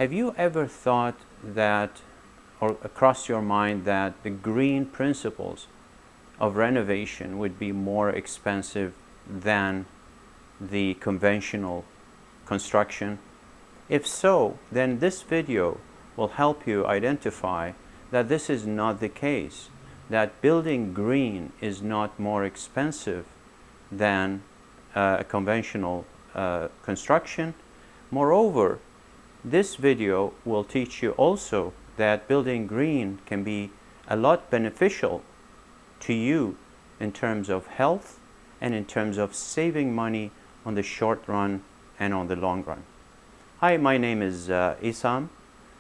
Have you ever thought that, or across your mind, that the green principles of renovation would be more expensive than the conventional construction? If so, then this video will help you identify that this is not the case, that building green is not more expensive than a conventional construction. Moreover, this video will teach you also that building green can be a lot beneficial to you in terms of health and in terms of saving money on the short run and on the long run. Hi, my name is Isam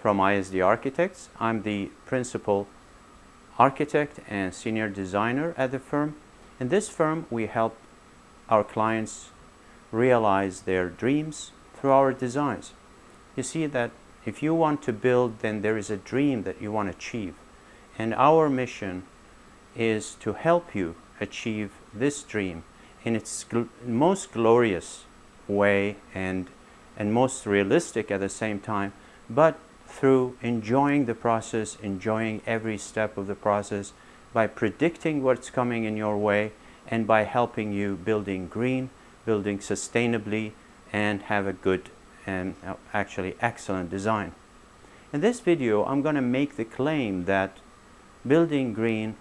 from ISD Architects. I'm the principal architect and senior designer at the firm. In this firm, we help our clients realize their dreams through our designs. You see that if you want to build, then there is a dream that you want to achieve. And our mission is to help you achieve this dream in its most glorious way and most realistic at the same time, but through enjoying the process, enjoying every step of the process, by predicting what's coming in your way, and by helping you building green, building sustainably, and have a good and actually excellent design. In this video, I'm going to make the claim that building green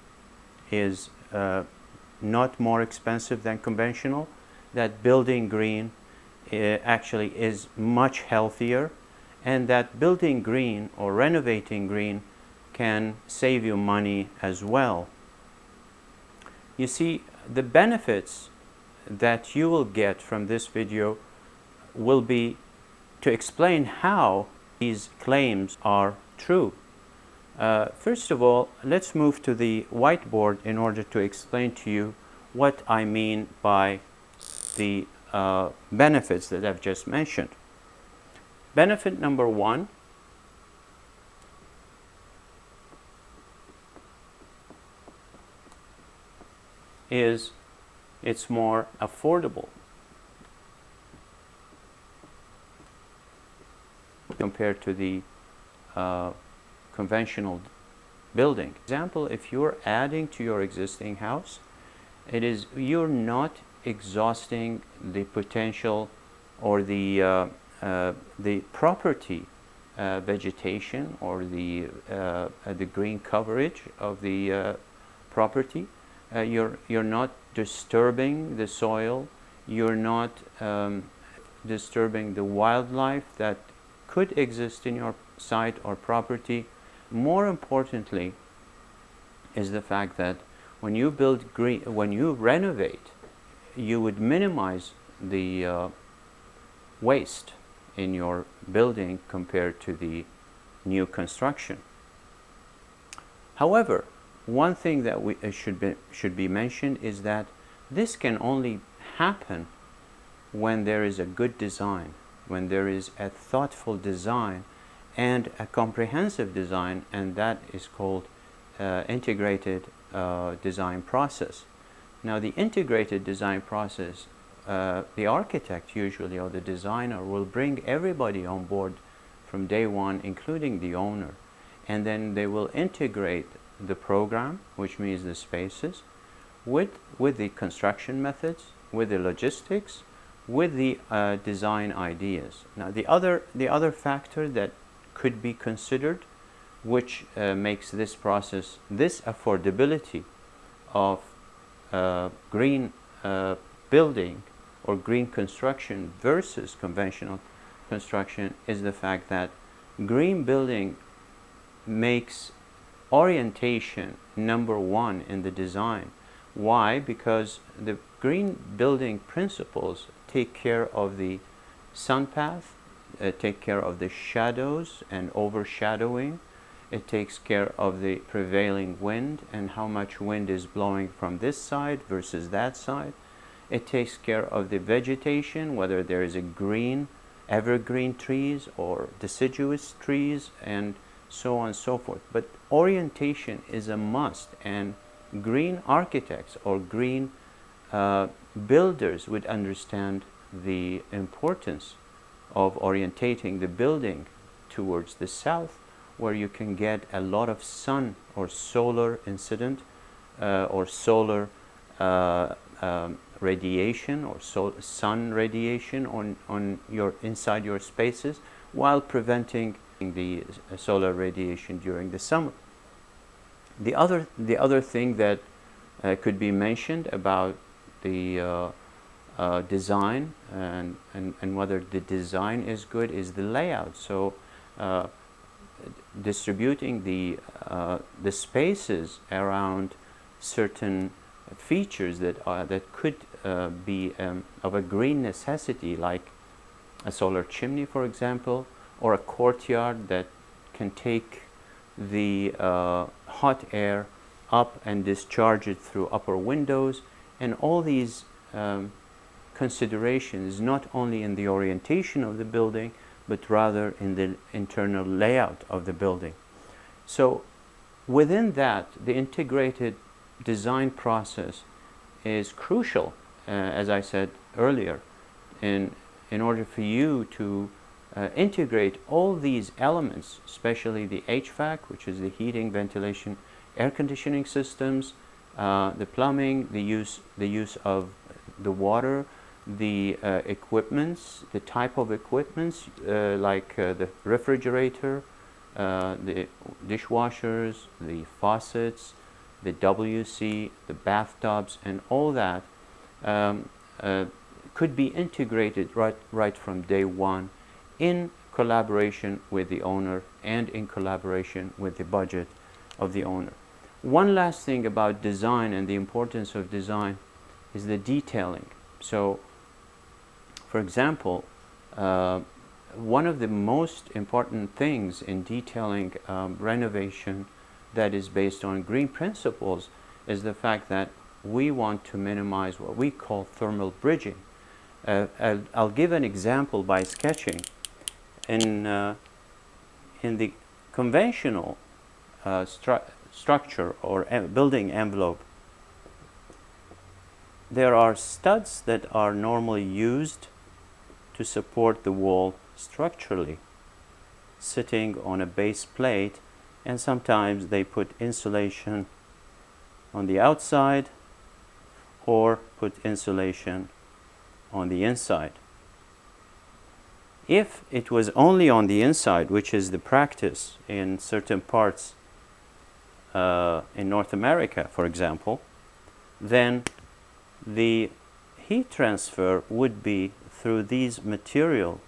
is not more expensive than conventional, that building green actually is much healthier, and that building green or renovating green can save you money as well. You see, the benefits that you will get from this video will be to explain how these claims are true. First of all, let's move to the whiteboard in order to explain to you what I mean by the benefits that I've just mentioned. Benefit number one is it's more affordable compared to the conventional building. Example, if you're adding to your existing house, you're not exhausting the potential or the property vegetation or the green coverage of the property. You're not disturbing the soil. You're not disturbing the wildlife that could exist in your site or property. More importantly is the fact that when you build green, when you renovate, you would minimize the waste in your building compared to the new construction. However, one thing that should be mentioned is that this can only happen when there is a good design, when there is a thoughtful design and a comprehensive design, and that is called integrated design process. Now, the integrated design process, the architect usually or the designer will bring everybody on board from day one, including the owner, and then they will integrate the program, which means the spaces, with the construction methods, with the logistics, with the design ideas. Now, the other factor that could be considered, which makes this process, this affordability of green building or green construction versus conventional construction, is the fact that green building makes orientation number one in the design. Why? Because the green building principles take care of the sun path, take care of the shadows and overshadowing. It takes care of the prevailing wind and how much wind is blowing from this side versus that side. It takes care of the vegetation, whether there is a green, evergreen trees or deciduous trees, and so on and so forth. But orientation is a must, and green architects or green builders would understand the importance of orientating the building towards the south, where you can get a lot of sun or solar incident or solar radiation or sun radiation on your inside your spaces, while preventing the solar radiation during the summer. The other thing that could be mentioned about the design and whether the design is good is the layout. So distributing the spaces around certain features that could be of a green necessity, like a solar chimney, for example, or a courtyard that can take the hot air up and discharge it through upper windows, and all these considerations not only in the orientation of the building, but rather in the internal layout of the building. So within that, the integrated design process is crucial, as I said earlier, in order for you to integrate all these elements, especially the HVAC, which is the heating, ventilation, air conditioning systems, the plumbing, the use of the water, the equipments, the type of equipments like the refrigerator, the dishwashers, the faucets, the WC, the bathtubs, and all that could be integrated right from day one, in collaboration with the owner and in collaboration with the budget of the owner. One last thing about design and the importance of design is the detailing. So, for example, one of the most important things in detailing renovation that is based on green principles is the fact that we want to minimize what we call thermal bridging. I'll give an example by sketching. In the conventional structure or building envelope, there are studs that are normally used to support the wall structurally, sitting on a base plate, and sometimes they put insulation on the outside or put insulation on the inside. If it was only on the inside, which is the practice in certain parts in North America, for example, then the heat transfer would be through these material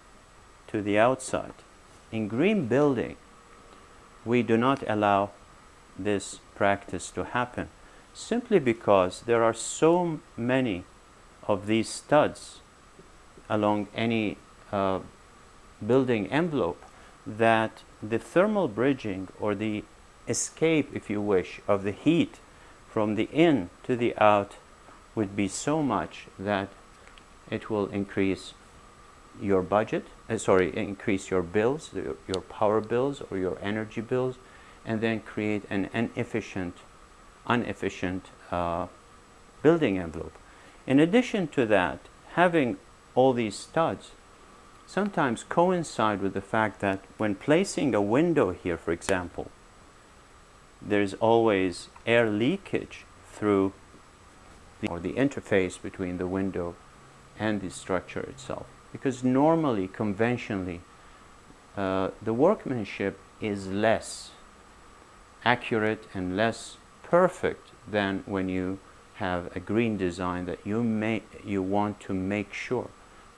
to the outside. In green building, we do not allow this practice to happen, simply because there are so many of these studs along any building envelope that the thermal bridging, or the escape, if you wish, of the heat from the in to the out would be so much that it will increase your budget, increase your bills, your power bills or your energy bills, and then create an inefficient building envelope. In addition to that, having all these studs sometimes coincide with the fact that when placing a window here, for example, there's always air leakage through the interface between the window and the structure itself. Because normally, conventionally, the workmanship is less accurate and less perfect than when you have a green design that you want to make sure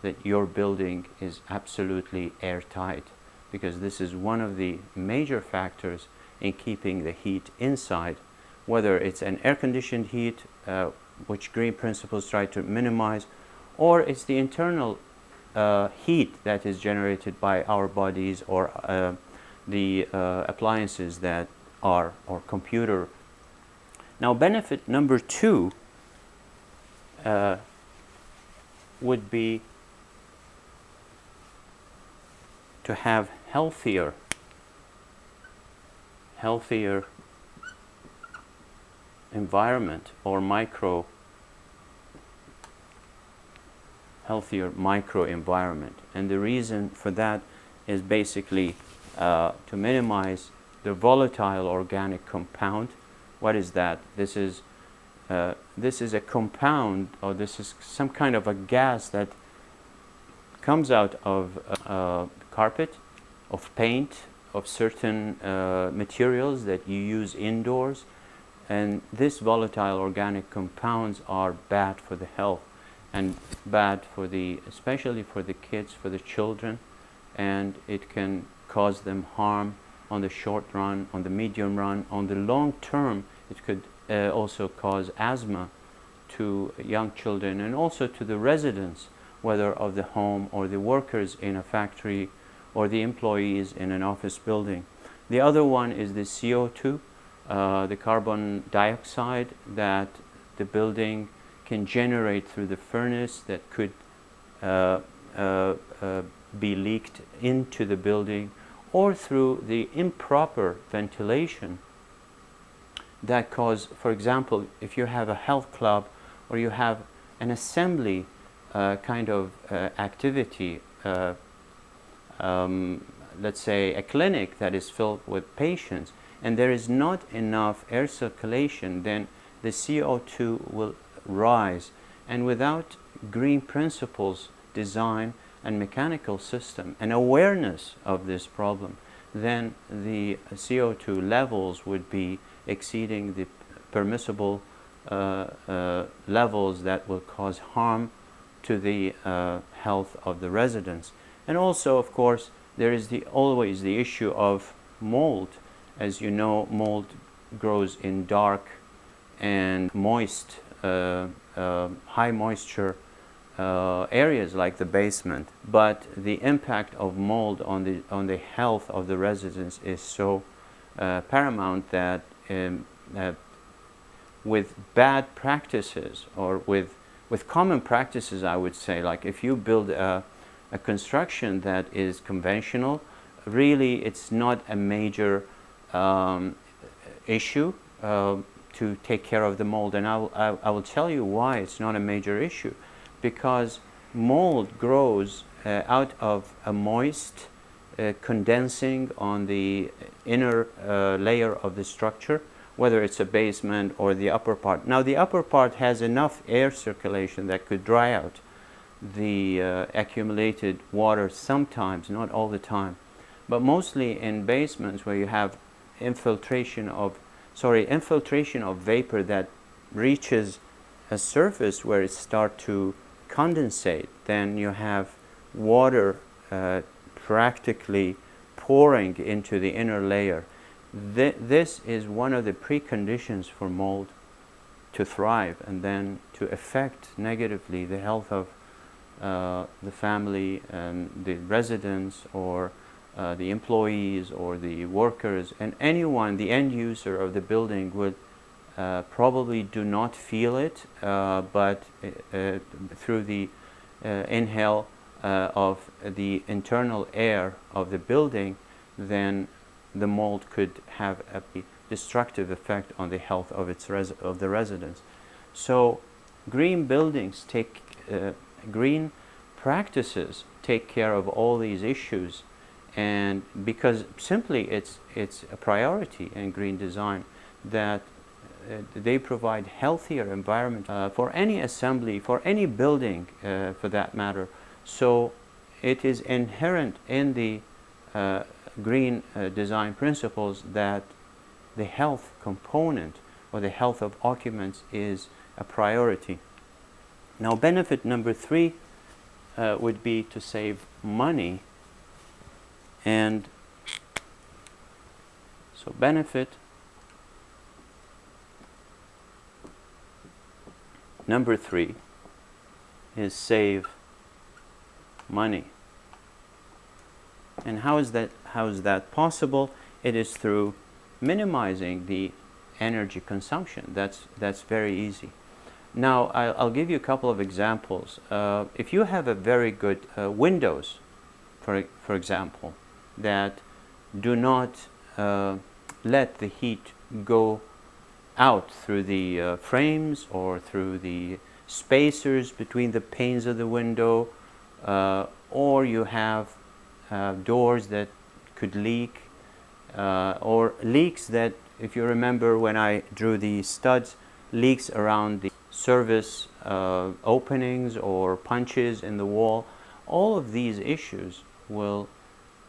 that your building is absolutely airtight, because this is one of the major factors in keeping the heat inside, whether it's an air-conditioned heat, which green principles try to minimize, or it's the internal heat that is generated by our bodies, or the appliances that are, or computer. Now, benefit number 2 would be to have healthier environment, or healthier micro environment. And the reason for that is basically to minimize the volatile organic compound. What is that? This is a compound, or this is some kind of a gas that comes out of carpet, of paint, of certain materials that you use indoors. And these volatile organic compounds are bad for the health, and bad for especially for the kids, for the children, and it can cause them harm on the short run, on the medium run. On the long term, it could also cause asthma to young children, and also to the residents, whether of the home or the workers in a factory or the employees in an office building. The other one is the CO2, the carbon dioxide that the building can generate through the furnace, that could be leaked into the building, or through the improper ventilation that cause, for example, if you have a health club or you have an assembly kind of activity, let's say a clinic that is filled with patients, and there is not enough air circulation, then the CO2 will rise. And without green principles, design, and mechanical system, and awareness of this problem, then the CO2 levels would be exceeding the permissible levels that will cause harm to the health of the residents. And also, of course, there is always the issue of mold. As you know, mold grows in dark and moist, high moisture areas like the basement. But the impact of mold on the health of the residents is so paramount that with bad practices, or with common practices, I would say, like if you build a construction that is conventional, really it's not a major issue to take care of the mold. And I will tell you why it's not a major issue. Because mold grows out of a moist condensing on the inner layer of the structure, whether it's a basement or the upper part. Now the upper part has enough air circulation that could dry out the accumulated water sometimes, not all the time. But mostly in basements where you have infiltration of vapor that reaches a surface where it starts to condensate, then you have water practically pouring into the inner layer. This is one of the preconditions for mold to thrive and then to affect negatively the health of the family and the residents, or the employees or the workers, and anyone, the end user of the building, would probably do not feel it, but through the inhale of the internal air of the building, then the mold could have a destructive effect on the health of the residents. So green buildings green practices take care of all these issues, and because simply it's a priority in green design that they provide healthier environment for any assembly, for any building for that matter. So it is inherent in the green design principles that the health component, or the health of occupants, is a priority. Now benefit number 3 would be to save money. And so benefit number 3 is save money. And how is that possible? It is through minimizing the energy consumption. That's very easy. Now I'll give you a couple of examples. If you have a very good windows, for example, that do not let the heat go out through the frames or through the spacers between the panes of the window, or you have doors that could leak, or leaks that, if you remember when I drew the studs, leaks around the service openings or punches in the wall. All of these issues will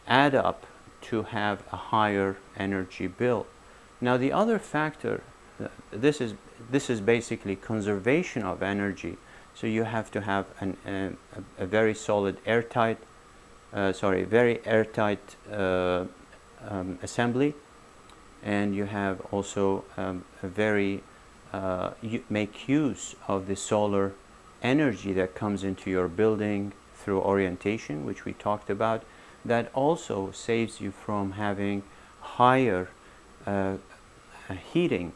add up to have a higher energy bill. Now the other factor, this is basically conservation of energy. So you have to have a very solid airtight, very airtight assembly, and you have also a very make use of the solar energy that comes into your building through orientation, which we talked about. That also saves you from having higher heating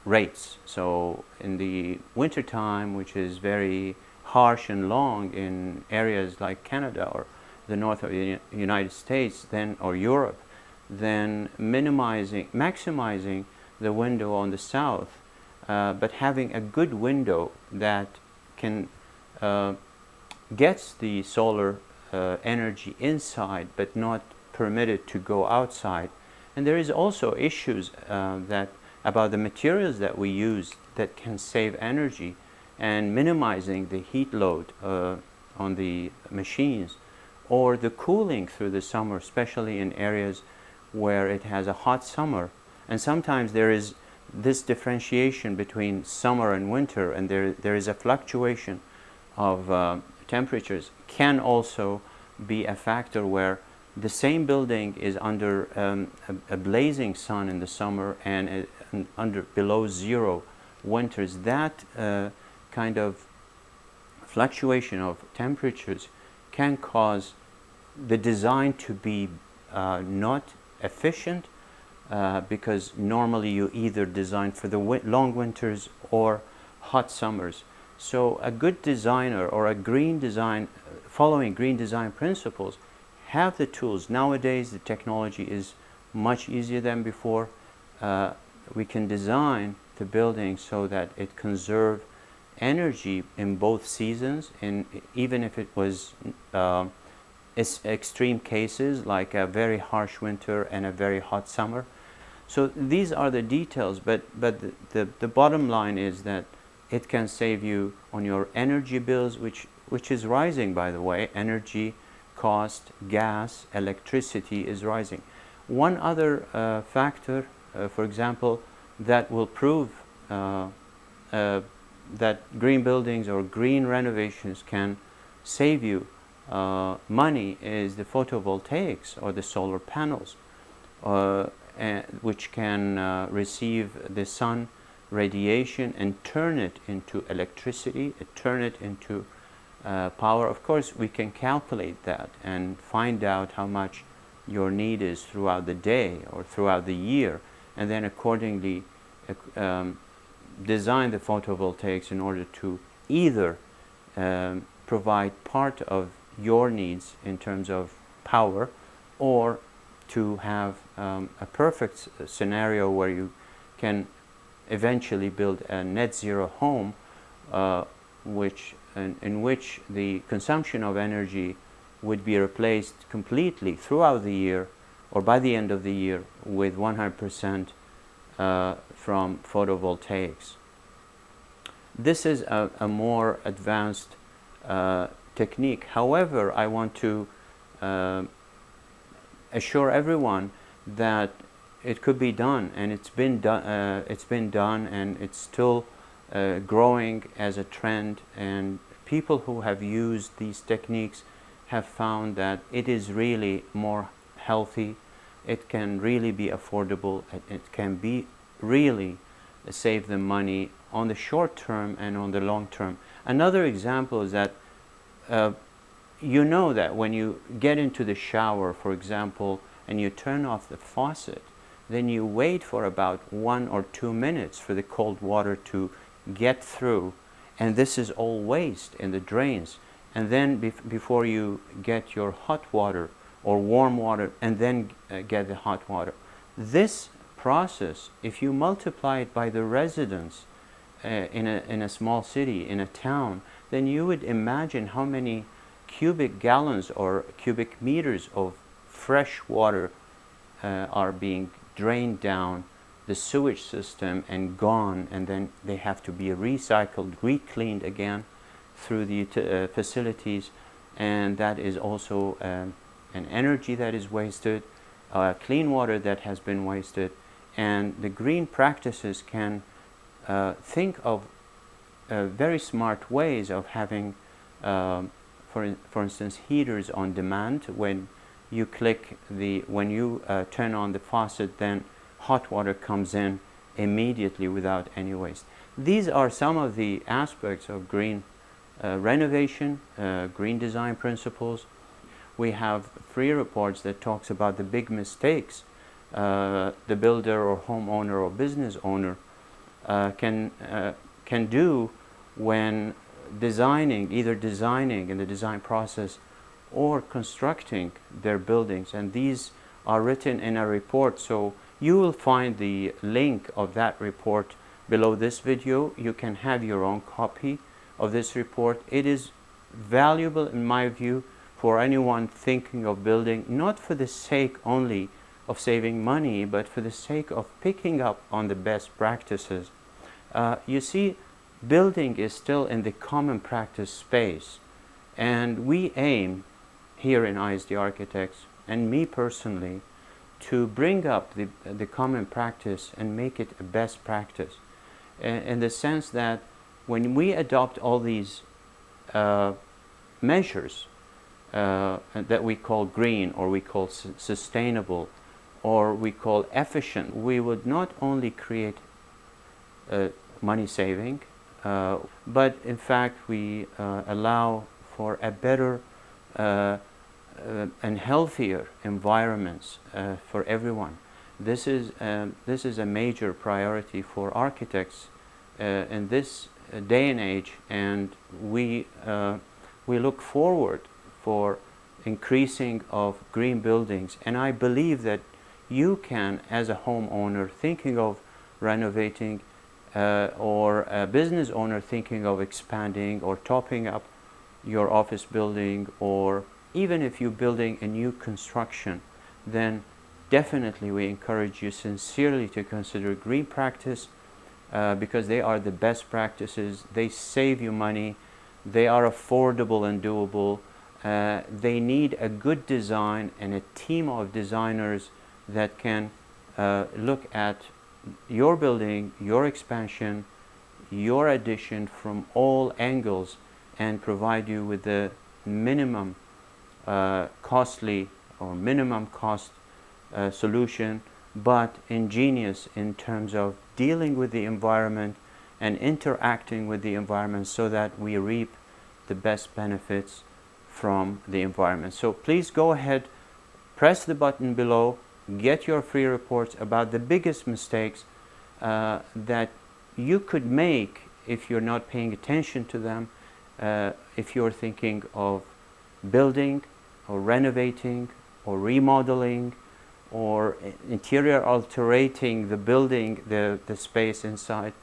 rates. So in the wintertime, which is very harsh and long in areas like Canada or the north of the United States, then, or Europe, then maximizing the window on the south, but having a good window that can gets the solar energy inside, but not permitted to go outside. And there is also issues about the materials that we use that can save energy and minimizing the heat load on the machines, or the cooling through the summer, especially in areas where it has a hot summer. And sometimes there is this differentiation between summer and winter, and there is a fluctuation of temperatures, can also be a factor where the same building is under a blazing sun in the summer and under below zero winters. That kind of fluctuation of temperatures can cause the design to be not efficient, because normally you either design for the long winters or hot summers. So a good designer, or a green design, following green design principles, have the tools. Nowadays the technology is much easier than before. We can design the building so that it conserves energy in both seasons, and even if it was extreme cases like a very harsh winter and a very hot summer. So these are the details, but the bottom line is that it can save you on your energy bills, which is rising, by the way. Energy cost, gas, electricity is rising. One other factor, for example, that will prove that green buildings or green renovations can save you money is the photovoltaics, or the solar panels, which can receive the sun radiation and turn it into electricity, turn it into power. Of course, we can calculate that and find out how much your need is throughout the day or throughout the year, and then accordingly design the photovoltaics in order to either provide part of your needs in terms of power, or to have a perfect scenario where you can eventually build a net zero home, in which the consumption of energy would be replaced completely throughout the year, or by the end of the year, with 100% from photovoltaics. This is a more advanced technique. However, I want to assure everyone that it could be done, and it's been done, and it's still growing as a trend. And people who have used these techniques have found that it is really more healthy. It can really be affordable. It can be really save them money on the short term and on the long term. Another example is that you know that when you get into the shower, for example, and you turn off the faucet, then you wait for about 1 or 2 minutes for the cold water to get through, and this is all waste in the drains. And then before you get your hot water or warm water, and then get the hot water. This process, if you multiply it by the residents in a small city, in a town, then you would imagine how many cubic gallons or cubic meters of fresh water are being drained down the sewage system and gone, and then they have to be recycled, recleaned again through the facilities, and that is also an energy that is wasted, clean water that has been wasted. And the green practices can think of very smart ways of having, for instance, heaters on demand. When you when you turn on the faucet, then hot water comes in immediately without any waste. These are some of the aspects of green renovation, green design principles. We have free reports that talks about the big mistakes the builder or homeowner or business owner can do when designing, either designing in the design process or constructing their buildings. And these are written in a report, so you will find the link of that report below this video. You can have your own copy of this report. It is valuable, in my view, for anyone thinking of building, not for the sake only of saving money, but for the sake of picking up on the best practices. You see, building is still in the common practice space, and we aim here in ISD Architects, and me personally, to bring up the common practice and make it a best practice, in the sense that when we adopt all these measures that we call green, or we call sustainable, or we call efficient, we would not only create money saving, but in fact we allow for a better and healthier environments for everyone. This is a major priority for architects in this day and age, and we look forward for increasing of green buildings. And I believe that you can, as a homeowner thinking of renovating, or a business owner thinking of expanding or topping up your office building, or even if you're building a new construction, then definitely we encourage you sincerely to consider green practice, because they are the best practices. They save you money, they are affordable and doable. They need a good design and a team of designers that can look at your building, your expansion, your addition from all angles, and provide you with the minimum costly or minimum cost solution, but ingenious in terms of dealing with the environment and interacting with the environment, so that we reap the best benefits from the environment. So please go ahead, press the button below, get your free reports about the biggest mistakes that you could make if you're not paying attention to them, if you're thinking of building or renovating or remodeling or interior alterating the building, the space inside.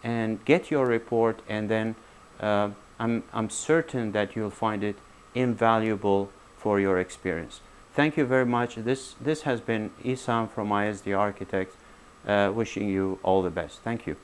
And get your report, and then I'm certain that you'll find it invaluable for your experience. Thank you very much. This has been Isam from ISD Architects, wishing you all the best. Thank you.